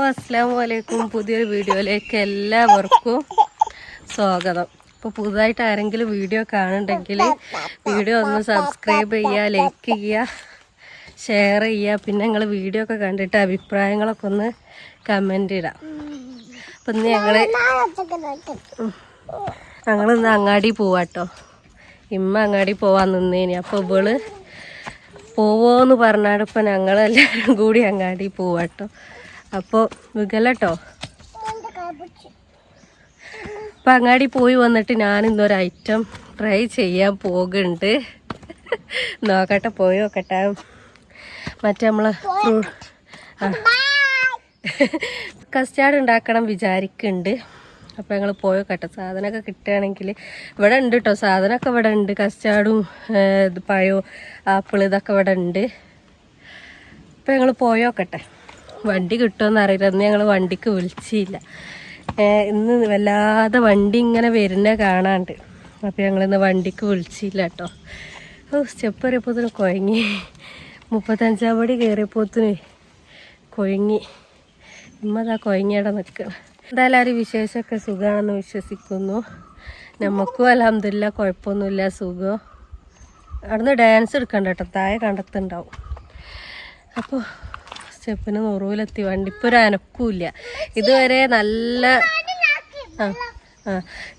അസ്സലാമു അലൈക്കും. പുതിയൊരു വീഡിയോയിലേക്ക് എല്ലാവർക്കും സ്വാഗതം. ഇപ്പോൾ പുതുതായിട്ട് ആരെങ്കിലും വീഡിയോ കാണുന്നുണ്ടെങ്കിൽ വീഡിയോ ഒന്ന് സബ്സ്ക്രൈബ് ചെയ്യുക, ലൈക്ക് ചെയ്യുക, ഷെയർ ചെയ്യുക. പിന്നെ നിങ്ങൾ വീഡിയോ ഒക്കെ കണ്ടിട്ട് അഭിപ്രായങ്ങളൊക്കെ ഒന്ന് കമൻ്റ് ഇടാം. അപ്പം ഇന്ന് ഞങ്ങളിന്ന് അങ്ങാടി പോവാട്ടോ. ഇമ്മ അങ്ങാടി പോവാൻ നിന്നേനി. അപ്പോൾ ഇവള് പോവോന്ന് പറഞ്ഞാൽ ഇപ്പം ഞങ്ങളെല്ലാവരും കൂടി അങ്ങാടി പോവാട്ടോ. അപ്പോൾ വികലട്ടോ അപ്പം അങ്ങാടി പോയി വന്നിട്ട് ഞാനിന്നൊരു ഐറ്റം ട്രൈ ചെയ്യാൻ പോകുന്നുണ്ട്. നോക്കട്ടെ, പോയി നോക്കട്ടെ. മറ്റേ നമ്മളെ കസ്റ്റാർഡ് ഉണ്ടാക്കണം വിചാരിക്കുന്നുണ്ട്. അപ്പോൾ ഞങ്ങൾ പോയോ കേട്ടോ. സാധനമൊക്കെ കിട്ടുകയാണെങ്കിൽ ഇവിടെ ഉണ്ട് കേട്ടോ. സാധനമൊക്കെ ഇവിടെ ഉണ്ട്. കസ്റ്റാർഡും പഴവും ആപ്പിൾ ഇതൊക്കെ ഇവിടെ ഉണ്ട്. അപ്പോൾ ഞങ്ങൾ പോയോക്കട്ടെ. വണ്ടി കിട്ടുമെന്ന് അറിയില്ല. അന്ന് ഞങ്ങൾ വണ്ടിക്ക് വിളിച്ചില്ല. ഇന്ന് വല്ലാതെ വണ്ടി ഇങ്ങനെ വരുന്ന കാണാണ്ട്. അപ്പോൾ ഞങ്ങളിന്ന് വണ്ടിക്ക് വിളിച്ചില്ല കേട്ടോ. സ്റ്റെപ്പ് കയറിയപ്പോഴത്തേന് കുഴങ്ങി. 35 പടി കയറിയപ്പോഴത്തേന് കുഴങ്ങി. ഇമ്മതാ കുഴങ്ങിയുടെ നിൽക്കണം. എന്തായാലും ആ ഒരു വിശേഷമൊക്കെ സുഖമാണെന്ന് വിശ്വസിക്കുന്നു. നമുക്കും അൽഹംദുലില്ലാ കുഴപ്പമൊന്നുമില്ല, സുഖം. അവിടുന്ന് ഡാൻസ് എടുക്കണ്ട കേട്ടോ, താഴെ കണ്ടത്തുണ്ടാവും. അപ്പോൾ സ്റ്റെപ്പിന് നുറുവിലെത്തി. വണ്ടി ഇപ്പോൾ ഒരു അനക്കുമില്ല. ഇതുവരെ നല്ല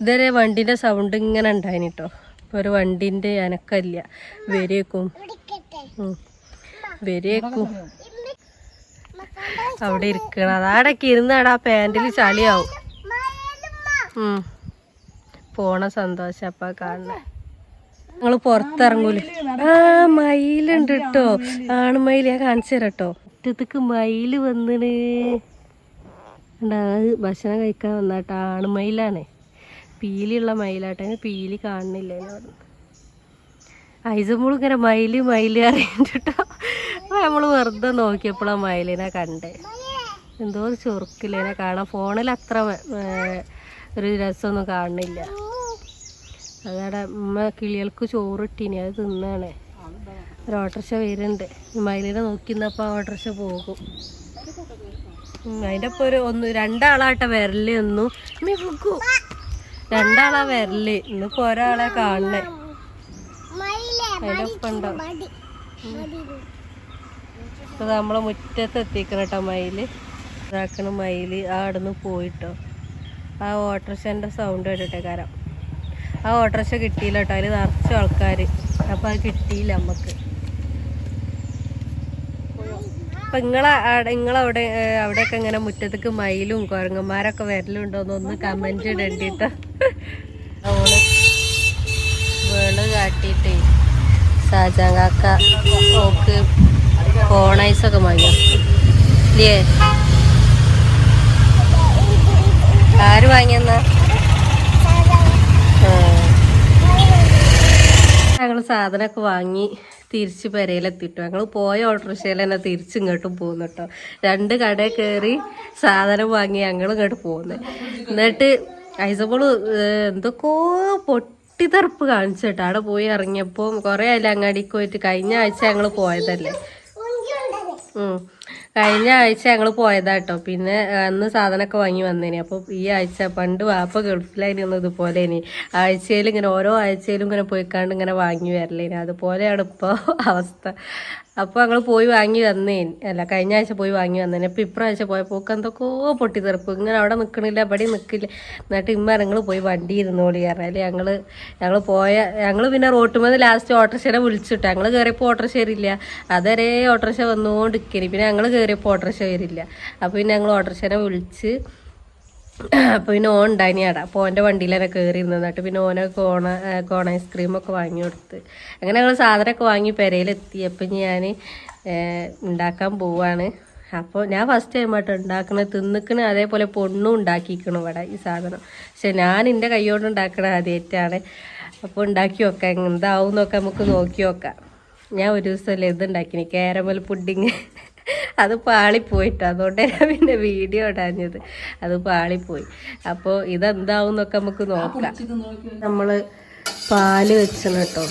ഇതുവരെ വണ്ടീൻ്റെ സൗണ്ട് ഇങ്ങനെ ഉണ്ടായിന് കേട്ടോ. ഇപ്പോൾ ഒരു വണ്ടീൻ്റെ അനക്കല്ല. വരേക്കും അവിടെ ഇരിക്കണം. അതാടൊക്കെ ഇരുന്നാടാ പാൻറ്റിൽ ചളിയാവും. പോണ സന്തോഷം അപ്പം കാണണേ. ഞങ്ങൾ പുറത്തിറങ്ങൂലേ. മയിലുണ്ട് കേട്ടോ, ആണുമയിൽ. ഞാൻ കാണിച്ചു തരാം കേട്ടോ. മുറ്റത്തേക്ക് മയിൽ വന്നിന്. ഭക്ഷണം കഴിക്കാൻ വന്നാട്ടോ. ആണുമയിലാണ്, പീലിയുള്ള മയിലാട്ടോ. അതിന് പീലി കാണുന്നില്ല എന്നോട്. ഐസമ്മളും ഇങ്ങനെ മയില് അറിയുന്നുണ്ട് കേട്ടോ. അപ്പോൾ നമ്മൾ വെറുതെ നോക്കിയപ്പോഴാണ് മയിലിനെ കണ്ടേ. എന്തോ ഒരു ചൊറുക്കില്ലേനെ കാണാൻ. ഫോണിൽ അത്ര ഒരു രസമൊന്നും കാണുന്നില്ല. അതവിടെ ഉമ്മ കിളികൾക്ക് ചോറിട്ടിനി, അത് തിന്നാണേ. ഒരു ഓട്ടോറിക്ഷ വരുന്നുണ്ട്. മയിലിനെ നോക്കിന്നപ്പോൾ ആ ഓട്ടോറിക്ഷ പോകും. അതിൻ്റെ ഒപ്പം രണ്ടാളാട്ടെ വരല്. ഒന്നും രണ്ടാളാ വരല്. ഇന്നിപ്പോൾ ഒരാളെ കാണണേ. അതിൻ്റെ ഒപ്പം ഉണ്ടാവും. അപ്പോൾ നമ്മളെ മുറ്റത്ത് എത്തിക്കണം കേട്ടോ മയില്. ഇതാക്കണം മയില്. ആടുന്ന് പോയിട്ടോ. ആ ഓട്ടോറിക്ഷൻ്റെ സൗണ്ട് കേട്ടിട്ടേ കാരം. ആ ഓട്ടോറിക്ഷ കിട്ടിയില്ല കേട്ടോ. അതിൽ നിറച്ച ആൾക്കാർ. അപ്പോൾ അത് കിട്ടിയില്ല നമുക്ക്. അപ്പം നിങ്ങളവിടെ അവിടെയൊക്കെ ഇങ്ങനെ മുറ്റത്തേക്ക് മയിലും കുരങ്ങന്മാരൊക്കെ വരലുണ്ടോന്നൊന്ന് കമൻറ്റ് ഇടണ്ടിട്ടോ. ഓള് വേള് കാട്ടിയിട്ടേ ഷാജാൻ കാക്ക ഓക്ക് കോണൈസൊക്കെ വാങ്ങിയോ ഇല്ലേ? ആര് വാങ്ങിയെന്നാ? ഞങ്ങൾ സാധനമൊക്കെ വാങ്ങി തിരിച്ച് പെരയിലെത്തിട്ടോ. ഞങ്ങൾ പോയ ഓട്ടോറിക്ഷയിൽ തന്നെ തിരിച്ചിങ്ങോട്ടും പോകുന്നു കേട്ടോ. 2 കടയിൽ കയറി സാധനം വാങ്ങി ഞങ്ങൾ ഇങ്ങോട്ട് പോകുന്നത്. എന്നിട്ട് ഐസബോള് എന്തൊക്കെയോ പൊട്ടിത്തെറുപ്പ് കാണിച്ചു കേട്ടോ. അവിടെ പോയി ഇറങ്ങിയപ്പോൾ കുറേ ആയില്ല അങ്ങാടിക്ക് പോയിട്ട്. കഴിഞ്ഞ ആഴ്ച ഞങ്ങൾ പോയതല്ലേ. കഴിഞ്ഞ ആഴ്ച ഞങ്ങൾ പോയതാട്ടോ. പിന്നെ അന്ന് സാധനമൊക്കെ വാങ്ങി വന്നേനി. അപ്പോൾ ഈ ആഴ്ച പണ്ട് വാപ്പ ഗൾഫിലായിരുന്നു ഇതുപോലെ ഇനി ആഴ്ചയിൽ ഇങ്ങനെ ഓരോ ആഴ്ചയിലും ഇങ്ങനെ പോയിക്കാണ്ട് ഇങ്ങനെ വാങ്ങി വരലേനി. അതുപോലെയാണ് ഇപ്പോൾ അവസ്ഥ. അപ്പോൾ ഞങ്ങൾ പോയി വാങ്ങി വന്നേനി. അല്ല, കഴിഞ്ഞ ആഴ്ച പോയി വാങ്ങി വന്നേനി. അപ്പോൾ ഇപ്രാഴ്ച പോയപ്പോൾ എന്തൊക്കെയോ പൊട്ടിത്തെറുപ്പ്. ഇങ്ങനെ അവിടെ നിൽക്കണില്ല, ഇവിടെ നിൽക്കില്ല. എന്നിട്ട് ഞങ്ങൾ പോയി വണ്ടി ഇരുന്നോളി പറഞ്ഞാൽ ഞങ്ങൾ പിന്നെ റോട്ടുമെന്ന് ലാസ്റ്റ് ഓട്ടോറിക്ഷനെ വിളിച്ചിട്ട്. ഞങ്ങൾ കയറിയപ്പോൾ ഓട്ടോറിക്ഷ വരില്ല. അതുവരെ ഓട്ടോറിക്ഷ വന്നുകൊണ്ടിരിക്കണി. പിന്നെ ഞങ്ങൾ കയറിയപ്പോൾ ഓട്ടോറിക്ഷ വരില്ല. അപ്പോൾ പിന്നെ ഞങ്ങൾ ഓട്ടോറിക്ഷനെ വിളിച്ച്. അപ്പോൾ പിന്നെ ഓൻ ഉണ്ടായിനി അവിടെ. അപ്പോൾ ഓൻ്റെ വണ്ടിയിൽ തന്നെ കയറി ഇരുന്നിട്ട് പിന്നെ ഓനെ കോൺ ഐസ്ക്രീമൊക്കെ വാങ്ങി കൊടുത്ത്. അങ്ങനെ ഞങ്ങൾ സാധനമൊക്കെ വാങ്ങി പെരയിലെത്തി. അപ്പം ഞാൻ ഉണ്ടാക്കാൻ പോവാണ്. അപ്പോൾ ഞാൻ ഫസ്റ്റ് ടൈമായിട്ട് ഉണ്ടാക്കണത്. തിന്നിക്കണ് അതേപോലെ പൊണ്ണും ഉണ്ടാക്കിക്കണം ഇവിടെ ഈ സാധനം. പക്ഷെ ഞാൻ എൻ്റെ കൈകൊണ്ട് ഉണ്ടാക്കണത് ആദ്യമായിട്ടാണ്. അപ്പോൾ ഉണ്ടാക്കി നോക്കാം, എന്താവും എന്നൊക്കെ നമുക്ക് നോക്കി നോക്കാം. ഞാൻ ഒരു ദിവസമല്ലേ ഇത് ഉണ്ടാക്കിനി, കാരമൽ പുഡിങ്. അത് പാളിപ്പോയിട്ടോ. അതുകൊണ്ട് ഞാൻ പിന്നെ വീഡിയോ ഇടാഞ്ഞത്. അത് പാളിപ്പോയി. അപ്പോൾ ഇതെന്താവും എന്നൊക്കെ നമുക്ക് നോക്കാം. നമ്മൾ പാല് വെച്ചണ് കേട്ടോ.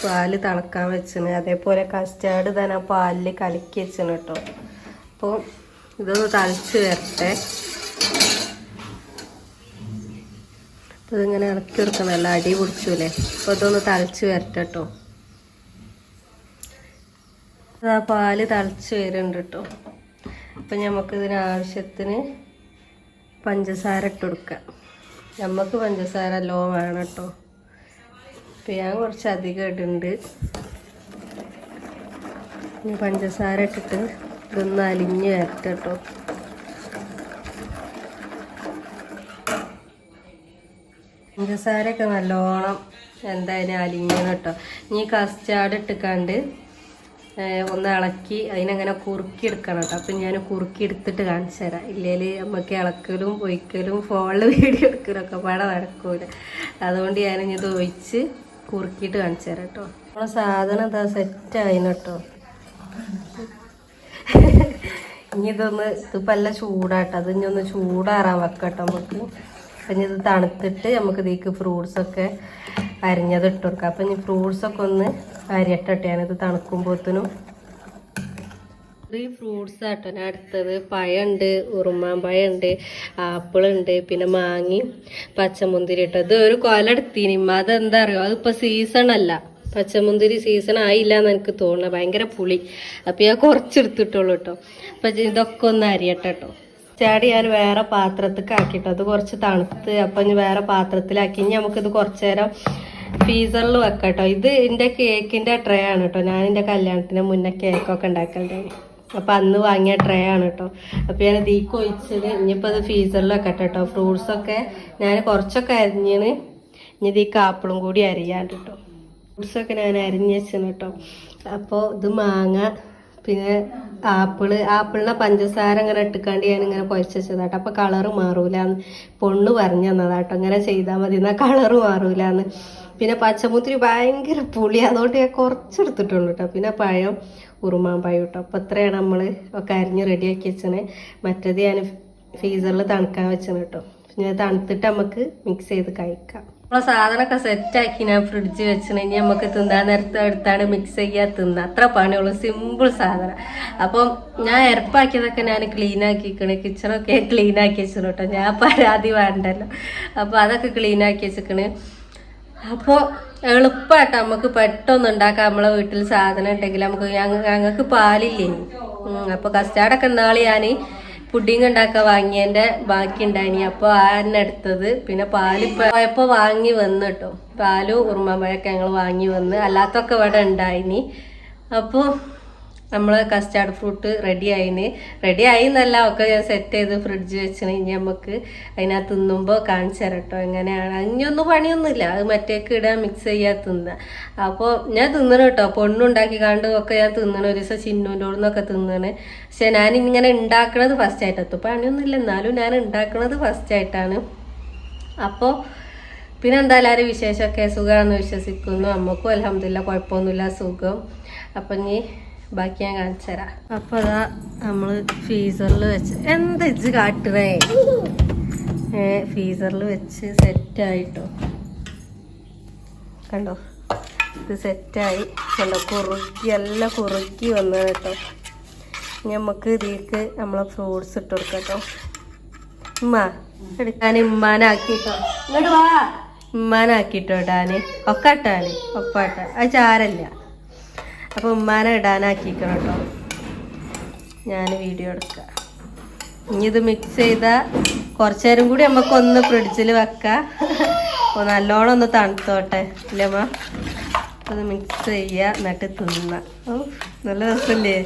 പാല് തിളക്കാൻ വെച്ചണ്. അതേപോലെ കസ്റ്റാർഡ് തന്നെ പാലിൽ കലക്കി വെച്ചണ് കേട്ടോ. അപ്പോൾ ഇതൊന്ന് തളിച്ച് വരട്ടെ. അപ്പോൾ ഇതിങ്ങനെ ഇളക്കി കൊടുക്കണം, നല്ല അടി പിടിച്ചൂലേ. അപ്പോൾ ഇതൊന്ന് തളിച്ച് വരട്ടെ കേട്ടോ. ആ പാല് തളിച്ച് വരുന്നുണ്ട് കേട്ടോ. അപ്പം നമുക്കിതിനാവശ്യത്തിന് പഞ്ചസാര ഇട്ട് കൊടുക്കാം. നമുക്ക് പഞ്ചസാര ലോ വേണം കേട്ടോ. അപ്പം ഞാൻ കുറച്ച് അധികം ഇടുന്നുണ്ട്. ഇനി പഞ്ചസാര ഇട്ടിട്ട് ഇതൊന്ന് അലിഞ്ഞ് വരട്ടെ കേട്ടോ. പഞ്ചസാരയൊക്കെ നല്ലോണം എന്തായാലും അലിഞ്ഞു കേട്ടോ. ഇനി കസ്റ്റാർഡ് ഇട്ടിക്കാണ്ട് ഒന്ന് ഇളക്കി അതിനങ്ങനെ കുറുക്കി എടുക്കണം കേട്ടോ. അപ്പം ഞാൻ കുറുക്കി എടുത്തിട്ട് കാണിച്ചു തരാം. ഇല്ലെങ്കിൽ നമുക്ക് ഇളക്കലും പൊയ്ക്കലും ഫോണിൽ വീഡിയോ എടുക്കലും ഒക്കെ പാടെ നടക്കൂല. അതുകൊണ്ട് ഞാനിത് ഒഴിച്ച് കുറുക്കിയിട്ട് കാണിച്ചു തരാം കേട്ടോ. നമ്മളെ സാധനം എന്താ സെറ്റായിന് കേട്ടോ. ഇനി ഇതിപ്പോൾ നല്ല ചൂടാട്ടോ. അത് ഇനി ഒന്ന് ചൂടാറാൻ വെക്കട്ടോ നമുക്ക്. അപ്പം ഇനി ഇത് തണുത്തിട്ട് നമുക്ക് ഇതിലേക്ക് ഫ്രൂട്ട്സൊക്കെ അരിഞ്ഞത് ഇട്ട് കൊടുക്കാം. അപ്പം ഇനി ഫ്രൂട്ട്സൊക്കെ ഒന്ന് അരിയട്ടെ. ഞാനിത് തണുക്കുമ്പോഴത്തേനും ഈ ഫ്രൂട്ട്സ് ആട്ടോ ഞാൻ അടുത്തത്. പഴമുണ്ട്, ഉറുമാമ്പഴമുണ്ട്, ആപ്പിളുണ്ട്, പിന്നെ മാങ്ങയും പച്ചമുന്തിരി ഇട്ടോ. ഇത് ഒരു കൊല എടുത്തീനിമ്മ. അതെന്താ അറിയോ, അതിപ്പോൾ സീസണല്ല. പച്ചമുന്തിരി സീസൺ ആയില്ല എന്ന് എനിക്ക് തോന്നുന്നു. ഭയങ്കര പുളി. അപ്പം ഞാൻ കുറച്ചെടുത്തിട്ടുള്ളൂ കേട്ടോ. അപ്പം ഇതൊക്കെ ഒന്ന് അരിയട്ടെ കേട്ടോ. ചാടി ഞാൻ വേറെ പാത്രത്തിലേക്ക് ആക്കിട്ടോ. അത് കുറച്ച് തണുത്ത് അപ്പം ഇനി വേറെ പാത്രത്തിലാക്കി. ഇനി നമുക്കിത് കുറച്ച് നേരം ഫ്രീസറിൽ വെക്കാം കേട്ടോ. ഇത് എൻ്റെ കേക്കിൻ്റെ ട്രേ ആണ് കേട്ടോ. ഞാൻ എൻ്റെ കല്യാണത്തിന് മുന്നേ കേക്കൊക്കെ ഉണ്ടാക്കലുണ്ടായി. അപ്പം അന്ന് വാങ്ങിയ ട്രേ ആണ് കേട്ടോ. അപ്പം ഞാൻ ഇതിലേക്ക് ഒഴിച്ചത്. ഇനിയിപ്പോൾ അത് ഫ്രീസറിൽ വെക്കട്ടെ കേട്ടോ. ഫ്രൂട്ട്സൊക്കെ ഞാൻ കുറച്ചൊക്കെ അരിഞ്ഞിന്. ഇനി ഇതിലേക്ക് ആപ്പിളും കൂടി അരിയാണ്ട് കേട്ടോ. ഫ്രൂട്ട്സൊക്കെ ഞാൻ അരിഞ്ഞ് വെച്ചിന് കേട്ടോ. അപ്പോൾ ഇത് മാങ്ങ, പിന്നെ ആപ്പിളിനെ പഞ്ചസാര ഇങ്ങനെ ഇട്ടിക്കാണ്ട് ഞാനിങ്ങനെ കുഴച്ച് വെച്ചതാട്ടോ. അപ്പോൾ കളറ് മാറൂലാന്ന് പൊണ്ണ് പറഞ്ഞു തന്നതാട്ടോ. ഇങ്ങനെ ചെയ്താൽ മതി, എന്നാൽ കളറ് മാറൂലാന്ന്. പിന്നെ പച്ചമുന്തിരി ഭയങ്കര പുളി, അതുകൊണ്ട് ഞാൻ കുറച്ചെടുത്തിട്ടുള്ളൂ കേട്ടോ. പിന്നെ പഴം, ഉറുമാമ്പഴം കേട്ടോ. അപ്പോൾ ഇത്രയാണ് നമ്മൾ ഒക്കെ അരിഞ്ഞ് റെഡിയാക്കി വെച്ചത്. മറ്റേത് ഞാൻ ഫ്രീസറിൽ തണുക്കാൻ വെച്ചത് കേട്ടോ. പിന്നെ തണുത്തിട്ട് നമുക്ക് മിക്സ് ചെയ്ത് കഴിക്കാം. നമ്മളെ സാധനമൊക്കെ സെറ്റാക്കി ഞാൻ ഫ്രിഡ്ജ് വെച്ചിന്. ഇനി നമുക്ക് തിന്നാൻ നേരത്തെ എടുത്താണ് മിക്സ് ചെയ്യാൻ തിന്ന. അത്ര പണിയുള്ളൂ, സിമ്പിൾ സാധനം. അപ്പം ഞാൻ എരപ്പാക്കിയതൊക്കെ ഞാൻ ക്ലീൻ ആക്കിക്കണ്. കിച്ചണൊക്കെ ക്ലീൻ ആക്കി വെച്ചിന് കേട്ടോ. ഞാൻ പരാതി വേണ്ടല്ലോ. അപ്പോൾ അതൊക്കെ ക്ലീൻ ആക്കി വെച്ചിക്കണ്. അപ്പോൾ എളുപ്പമാട്ടോ, നമുക്ക് പെട്ടെന്ന് ഉണ്ടാക്കാം. നമ്മളെ വീട്ടിൽ സാധനം ഉണ്ടെങ്കിൽ നമുക്ക് ഞങ്ങൾക്ക് പാലില്ലേ. അപ്പോൾ കസ്റ്റാർഡൊക്കെ നാളെ ഞാൻ പുഡിങ് ഉണ്ടാക്കാൻ വാങ്ങിയതിൻ്റെ ബാക്കി ഉണ്ടായിനി. അപ്പോൾ എടുത്തത്. പിന്നെ പാല് പോയപ്പോൾ വാങ്ങി വന്നു കേട്ടോ. പാലും ഉറുമാമ്പഴമൊക്കെ ഞങ്ങൾ വാങ്ങി വന്ന്. അല്ലാത്തൊക്കെ ഇവിടെ ഉണ്ടായിനി. അപ്പോൾ നമ്മൾ കസ്റ്റാർഡ് ഫ്രൂട്ട് റെഡി ആയി എന്നല്ല, ഒക്കെ ഞാൻ സെറ്റ് ചെയ്ത് ഫ്രിഡ്ജ് വെച്ചിന്. ഇനി നമുക്ക് അതിനകത്ത് തിന്നുമ്പോൾ കാണിച്ചു തരാം കേട്ടോ എങ്ങനെയാണ്. ഇനിയൊന്നും പണിയൊന്നുമില്ല. അത് മറ്റേക്ക് ഇടാൻ മിക്സ് ചെയ്യാൻ തിന്നുക. അപ്പോൾ ഞാൻ തിന്നണം കേട്ടോ. പൊണ്ണുണ്ടാക്കി കണ്ട് ഒക്കെ ഞാൻ തിന്നണം. ഒരു ദിവസം ചിന്നൂൻ്റെ ഓടുന്നൊക്കെ തിന്നണ്. പക്ഷെ ഞാനിങ്ങനെ ഉണ്ടാക്കണത് ഫസ്റ്റ് ആയിട്ടെത്തും. പണിയൊന്നുമില്ല, എന്നാലും ഞാൻ ഉണ്ടാക്കണത് ഫസ്റ്റ് ആയിട്ടാണ്. അപ്പോൾ പിന്നെ എന്താ എല്ലാവരും വിശേഷമൊക്കെ സുഖമാണെന്ന് വിശ്വസിക്കുന്നു. നമുക്കും അൽഹംദുലില്ലാ കുഴപ്പമൊന്നുമില്ല, സുഖം. അപ്പം ഇനി ബാക്കി ഞാൻ കാണിച്ചു തരാം. അപ്പോൾ അതാ നമ്മൾ ഫ്രീസറിൽ വെച്ച് എന്താ ഇജ്ജ് കാട്ടുന്നേ. ഫ്രീസറിൽ വെച്ച് സെറ്റായിട്ടോ. കണ്ടോ, ഇത് സെറ്റായി. കണ്ടോ, എല്ലാം കുറുക്കി വന്നത് കേട്ടോ. നമുക്ക് ഇതിലേക്ക് നമ്മളെ ഫ്രൂട്ട്സ് ഇട്ട് കൊടുക്കാം കേട്ടോ. ഉമ്മ എടുക്കാൻ ഉമ്മാനാക്കിട്ടോ. ഇങ്ങോട്ട് വാ, ഉമ്മാനാക്കിട്ടോ ഇടാന്. ഒക്കെ ഇട്ടാന് ഒപ്പാട്ട. അത് ചാരല്ല. അപ്പോൾ ഉമ്മാനെ ഇടാനാക്കിക്കണം കേട്ടോ. ഞാൻ വീഡിയോ എടുക്കാം. ഇനി ഇത് മിക്സ് ചെയ്താൽ കുറച്ച് നേരം കൂടി നമുക്കൊന്ന് ഫ്രിഡ്ജിൽ വെക്കാം. അപ്പോൾ നല്ലോണം ഒന്ന് തണുത്തോട്ടെ ഇല്ലേ അമ്മ. അത് മിക്സ് ചെയ്യുക, എന്നിട്ട് തിന്ന. ഓ നല്ല രസമല്ലേ.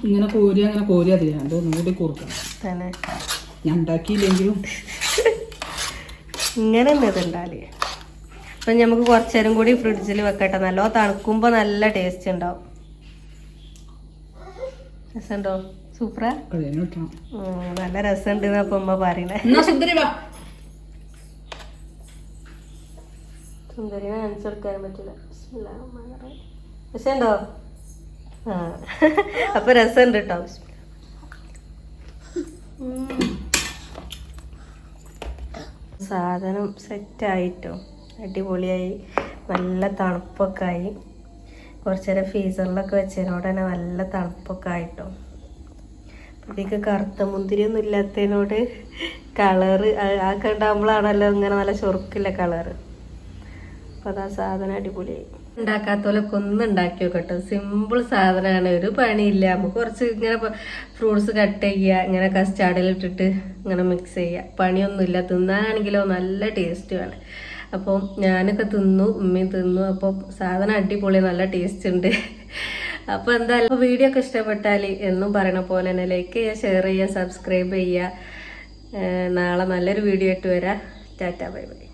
ഇങ്ങനെ കോരി തന്നെ ഞാൻ ഉണ്ടാക്കിയില്ലെങ്കിലും ഇങ്ങനെ ഇതുണ്ടാലേ. അപ്പം നമുക്ക് കുറച്ച് നേരം കൂടി ഫ്രിഡ്ജിൽ വെക്കട്ടെ. നല്ലോ തണുക്കുമ്പോൾ നല്ല ടേസ്റ്റ് ഉണ്ടാവും. രസമുണ്ടോ? സൂപ്പറാ, നല്ല രസമുണ്ട് എന്നപ്പം അമ്മ പറയണേ. സുന്ദരിനെ കാണിച്ചെടുക്കാൻ പറ്റില്ല. രസമുണ്ടോ? ആ അപ്പൊ രസമുണ്ട് കേട്ടോ. സാധനം സെറ്റായിട്ടോ, അടിപൊളിയായി. നല്ല തണുപ്പൊക്കെ ആയി. കുറച്ച് നേരം ഫ്രീസറിലൊക്കെ വെച്ചതിനോട് തന്നെ നല്ല തണുപ്പൊക്കെ ആയിട്ടോ. ഇതിക്ക് കറുത്ത മുന്തിരി ഒന്നും ഇല്ലാത്തതിനോട് കളറ് ആക്കെ ഉണ്ടാകുമ്പോഴാണല്ലോ ഇങ്ങനെ നല്ല ചൊറുക്കില്ല കളറ്. അപ്പോൾ അതാ സാധനം അടിപൊളിയായി. ഉണ്ടാക്കാത്തോലൊക്കെ ഒന്ന് ഉണ്ടാക്കി നോക്കട്ടോ. സിമ്പിൾ സാധനമാണ്, ഒരു പണിയില്ല. നമുക്ക് കുറച്ച് ഇങ്ങനെ ഫ്രൂട്ട്സ് കട്ട് ചെയ്യുക, ഇങ്ങനെ കസ്റ്റാർഡിലിട്ടിട്ട് ഇങ്ങനെ മിക്സ് ചെയ്യുക, പണിയൊന്നുമില്ല. തിന്നാനാണെങ്കിലോ നല്ല ടേസ്റ്റുമാണ്. അപ്പോൾ ഞാനൊക്കെ തിന്നു, ഉമ്മയും തിന്നു. അപ്പോൾ സാധനം അടിപൊളി, നല്ല ടേസ്റ്റ് ഉണ്ട്. അപ്പോൾ എന്തായാലും വീഡിയോ ഒക്കെ ഇഷ്ടപ്പെട്ടാൽ എന്നും പറയണ പോലെ തന്നെ ലൈക്ക് ചെയ്യുക, ഷെയർ ചെയ്യുക, സബ്സ്ക്രൈബ് ചെയ്യുക. നാളെ നല്ലൊരു വീഡിയോ ആയിട്ട് വരാം. Tata, bye bye.